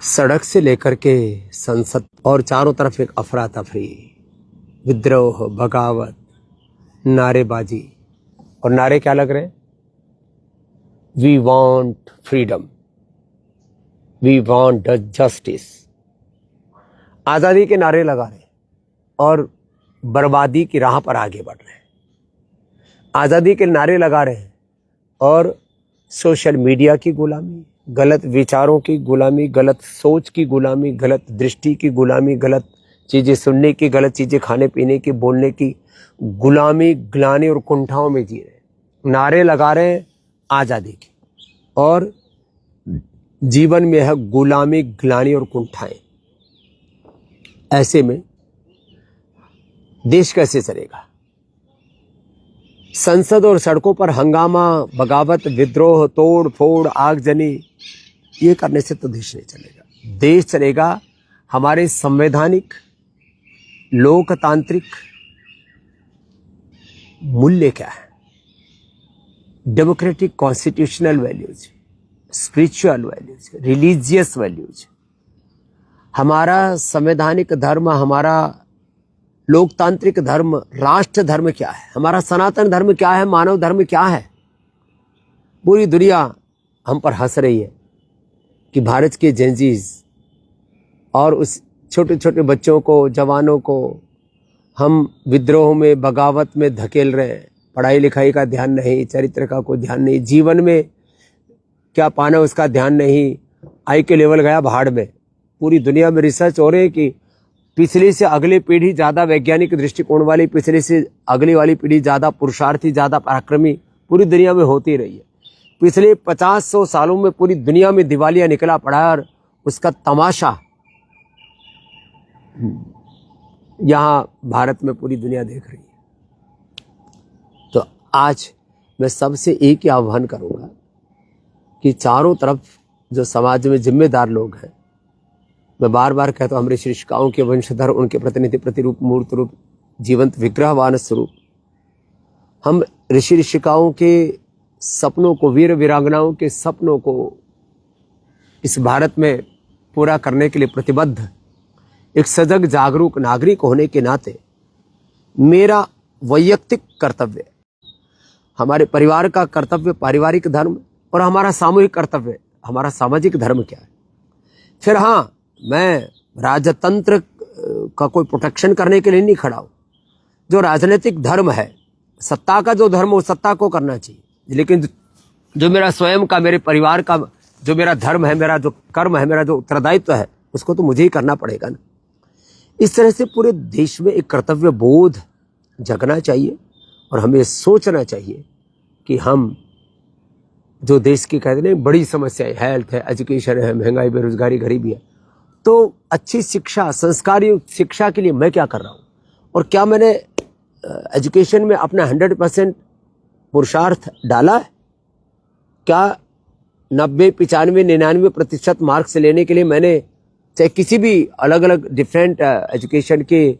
सड़क से लेकर के संसद और चारों तरफ एक अफरा तफरी, विद्रोह, बगावत, नारेबाजी। और नारे क्या लग रहे हैं? We want freedom, we want justice. आजादी के नारे लगा रहे हैं और बर्बादी की राह पर आगे बढ़ रहे हैं। आजादी के नारे लगा रहे हैं और सोशल मीडिया की गुलामी, गलत विचारों की गुलामी, गलत सोच की गुलामी, गलत दृष्टि की गुलामी, गलत चीजें सुनने की, गलत चीजें खाने पीने की, बोलने की गुलामी, ग्लानि और कुंठाओं में जी रहे हैं। नारे लगा रहे हैं आजादी की और जीवन में है गुलामी, ग्लानि और कुंठाएं। ऐसे में देश कैसे चलेगा? संसद और सड़कों पर हंगामा, बगावत, विद्रोह, तोड़ फोड़, आगजनी, ये करने से तो देश नहीं चलेगा। देश चलेगा हमारे संवैधानिक, लोकतांत्रिक मूल्य क्या है, democratic constitutional values, spiritual values, religious values. हमारा संवैधानिक धर्म, हमारा लोकतांत्रिक धर्म, राष्ट्र धर्म क्या है, हमारा सनातन धर्म क्या है, मानव धर्म क्या है। पूरी दुनिया हम पर हंस रही है कि भारत के जेंजीज और उस छोटे छोटे बच्चों को, जवानों को हम विद्रोह में, बगावत में धकेल रहे हैं। पढ़ाई लिखाई का ध्यान नहीं, चरित्र का कोई ध्यान नहीं, जीवन में क्या पाना उसका ध्यान नहीं, आई के लेवल गया भाड़ में। पूरी दुनिया में रिसर्च हो रहे हैं कि पिछली से अगली पीढ़ी ज्यादा वैज्ञानिक दृष्टिकोण वाली, पिछली से अगली वाली पीढ़ी ज्यादा पुरुषार्थी, ज्यादा पराक्रमी पूरी दुनिया में होती रही है। पिछले 50-100 सालों में पूरी दुनिया में दिवालिया निकला पड़ा है और उसका तमाशा यहाँ भारत में पूरी दुनिया देख रही है। तो आज मैं सबसे एक ही आह्वान करूंगा कि चारों तरफ जो समाज में जिम्मेदार लोग हैं, मैं बार बार कहता हूं, हम ऋषि ऋषिकाओं के वंशधर, उनके प्रतिनिधि, प्रतिरूप, मूर्त रूप, जीवंत विग्रहवान स्वरूप, हम ऋषि ऋषिकाओं के सपनों को, वीर वीरांगनाओं के सपनों को इस भारत में पूरा करने के लिए प्रतिबद्ध एक सजग जागरूक नागरिक होने के नाते मेरा वैयक्तिक कर्तव्य, हमारे परिवार का कर्तव्य, पारिवारिक धर्म, और हमारा सामूहिक कर्तव्य, हमारा सामाजिक धर्म क्या है। फिर हाँ, मैं राजतंत्र का कोई प्रोटेक्शन करने के लिए नहीं खड़ा हूं। जो राजनीतिक धर्म है, सत्ता का जो धर्म, वो सत्ता को करना चाहिए, लेकिन जो मेरा स्वयं का, मेरे परिवार का जो मेरा धर्म है, मेरा जो कर्म है, मेरा जो उत्तरदायित्व है, उसको तो मुझे ही करना पड़ेगा ना। इस तरह से पूरे देश में एक कर्तव्य बोध जगना चाहिए और हमें सोचना चाहिए कि हम जो देश की कहते हैं बड़ी समस्याएं, हेल्थ है, एजुकेशन है, महंगाई, बेरोजगारी, गरीबी है, तो अच्छी शिक्षा, संस्कारयुक्त शिक्षा के लिए मैं क्या कर रहा हूं और क्या मैंने एजुकेशन में अपना 100% पुरुषार्थ डाला है? क्या 90, 95, 99% मार्क्स लेने के लिए मैंने, चाहे किसी भी अलग अलग डिफरेंट एजुकेशन के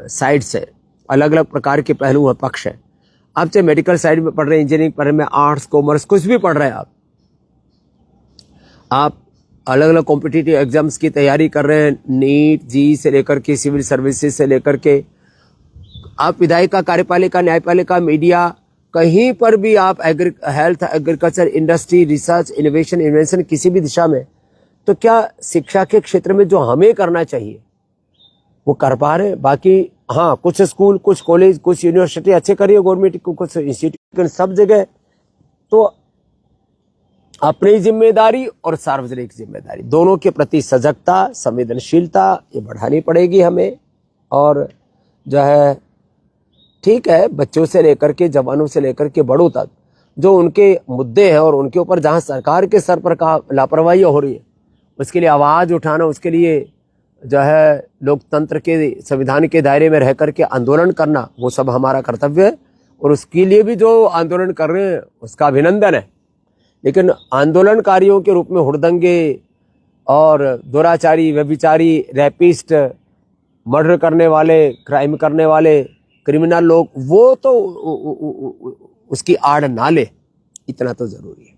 साइड से अलग अलग प्रकार के पहलू और पक्ष है, आप चाहे मेडिकल साइड में पढ़ रहे हैं, इंजीनियरिंग पढ़ रहे हैं, आर्ट्स, कॉमर्स, कुछ भी पढ़ रहे हैं, आप अलग अलग कॉम्पिटिटिव एग्जाम्स की तैयारी कर रहे हैं, नीट, जी से लेकर के सिविल सर्विसेज से लेकर के आप विधायिका, कार्यपालिका, न्यायपालिका, मीडिया, कहीं पर भी आप health, agriculture, industry, research, innovation, invention, किसी भी दिशा में, तो क्या शिक्षा के क्षेत्र में जो हमें करना चाहिए वो कर पा रहे हैं? बाकी हाँ, कुछ स्कूल, कुछ कॉलेज, कुछ यूनिवर्सिटी अच्छे कर रही है गवर्नमेंट को, कुछ इंस्टीट्यूट, सब जगह तो अपनी जिम्मेदारी और सार्वजनिक जिम्मेदारी दोनों के प्रति सजगता, संवेदनशीलता ये बढ़ानी पड़ेगी हमें। और जो है, ठीक है, बच्चों से लेकर के, जवानों से लेकर के बड़ों तक जो उनके मुद्दे हैं और उनके ऊपर जहां सरकार के सर पर लापरवाही हो रही है, उसके लिए आवाज उठाना, उसके लिए जो है लोकतंत्र के, संविधान के दायरे में रह करके आंदोलन करना, वो सब हमारा कर्तव्य है। और उसके लिए भी जो आंदोलन कर रहे हैं उसका अभिनंदन है। लेकिन आंदोलनकारियों के रूप में हुड़दंगे और दुराचारी, व्यभिचारी, रैपिस्ट, मर्डर करने वाले, क्राइम करने वाले, क्रिमिनल लोग, वो तो उसकी आड़ ना ले, इतना तो जरूरी है।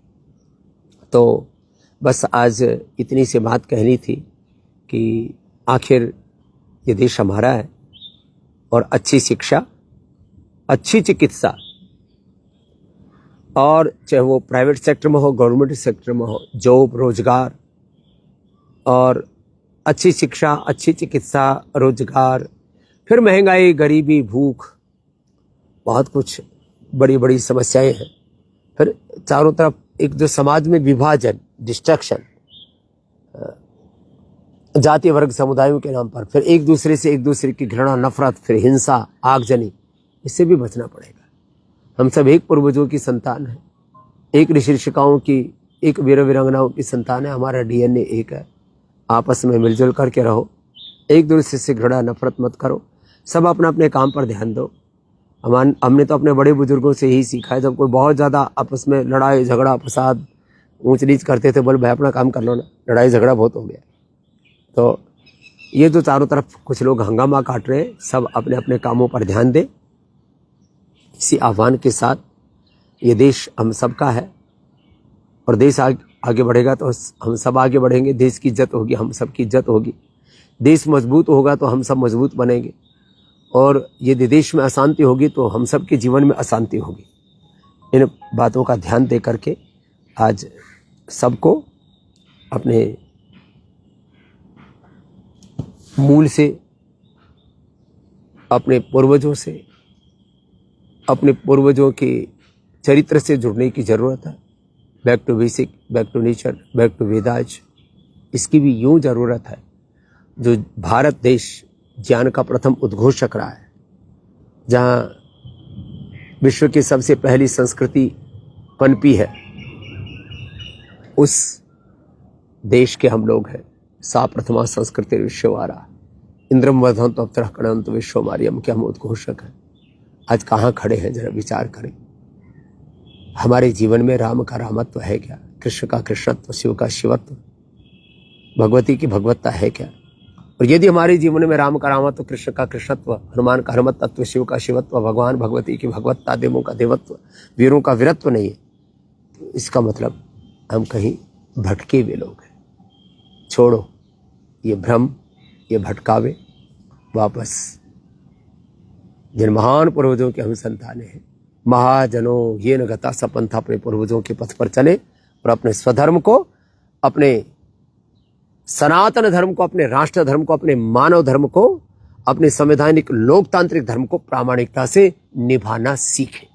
तो बस आज इतनी सी बात कहनी थी कि आखिर ये देश हमारा है और अच्छी शिक्षा, अच्छी चिकित्सा, और चाहे वो प्राइवेट सेक्टर में हो, गवर्नमेंट सेक्टर में हो, जॉब, रोजगार, और अच्छी शिक्षा, अच्छी चिकित्सा, रोजगार, फिर महंगाई, गरीबी, भूख, बहुत कुछ बड़ी बड़ी समस्याएं हैं। फिर चारों तरफ एक जो समाज में विभाजन, डिस्ट्रक्शन, जाति वर्ग समुदायों के नाम पर, फिर एक दूसरे की घृणा, नफरत, फिर हिंसा, आगजनी, इससे भी बचना पड़ेगा। हम सब एक पूर्वजों की संतान है, एक ऋषि ऋषिकाओं की, एक वीर वीरांगनाओं की संतान है। हमारा डीएनए एक है। आपस में मिलजुल करके रहो, एक दूसरे से घृणा नफरत मत करो, सब अपना अपने काम पर ध्यान दो। हमने तो अपने बड़े बुजुर्गों से यही सीखा है। जब कोई बहुत ज़्यादा आपस में लड़ाई झगड़ा फसाद ऊंच नीच करते थे, बोले भाई अपना काम कर लो ना, लड़ाई झगड़ा बहुत हो गया। तो ये जो चारों तरफ कुछ लोग हंगामा काट रहे हैं, सब अपने अपने कामों पर ध्यान दें। इसी आह्वान के साथ ये देश हम सबका है और देश आगे बढ़ेगा तो हम सब आगे बढ़ेंगे। देश की इज्जत होगी, हम सब की इज्जत होगी। देश मजबूत होगा तो हम सब मजबूत बनेंगे, और यदि देश में अशांति होगी तो हम सब के जीवन में अशांति होगी। इन बातों का ध्यान दे करके आज सबको अपने मूल से, अपने पूर्वजों से, अपने पूर्वजों के चरित्र से जुड़ने की ज़रूरत है। Back to basic, back to nature, back to Vedas, इसकी भी यूं ज़रूरत है। जो भारत देश ज्ञान का प्रथम उद्घोषक रहा है, जहाँ विश्व की सबसे पहली संस्कृति पनपी है, उस देश के हम लोग हैं। सा प्रथमा संस्कृति विश्ववारा इंद्रम वर्धन तो अवतरः कणंत विश्वमार्यम के हम उद्घोषक हैं। आज कहाँ खड़े हैं, जरा विचार करें। हमारे जीवन में राम का रामत्व है क्या? कृष्ण का कृष्णत्व, शिव का शिवत्व, भगवती की भगवत्ता है क्या? और यदि हमारे जीवन में राम का रामत्व, कृष्ण का कृष्णत्व, हनुमान का हनुमत तत्व, शिव का शिवत्व, भगवान भगवती की भगवत्ता, देवों का देवत्व, वीरों का वीरत्व नहीं है, तो इसका मतलब हम कहीं भटके हुए लोग हैं। छोड़ो ये भ्रम, ये भटकावे, वापस जिन महान पूर्वजों के हम संतानें हैं, महाजनों ये न गता सपंथा, अपने पूर्वजों के पथ पर चले और अपने स्वधर्म को, अपने सनातन धर्म को, अपने राष्ट्र धर्म को, अपने मानव धर्म को, अपने संवैधानिक लोकतांत्रिक धर्म को प्रामाणिकता से निभाना सीखें।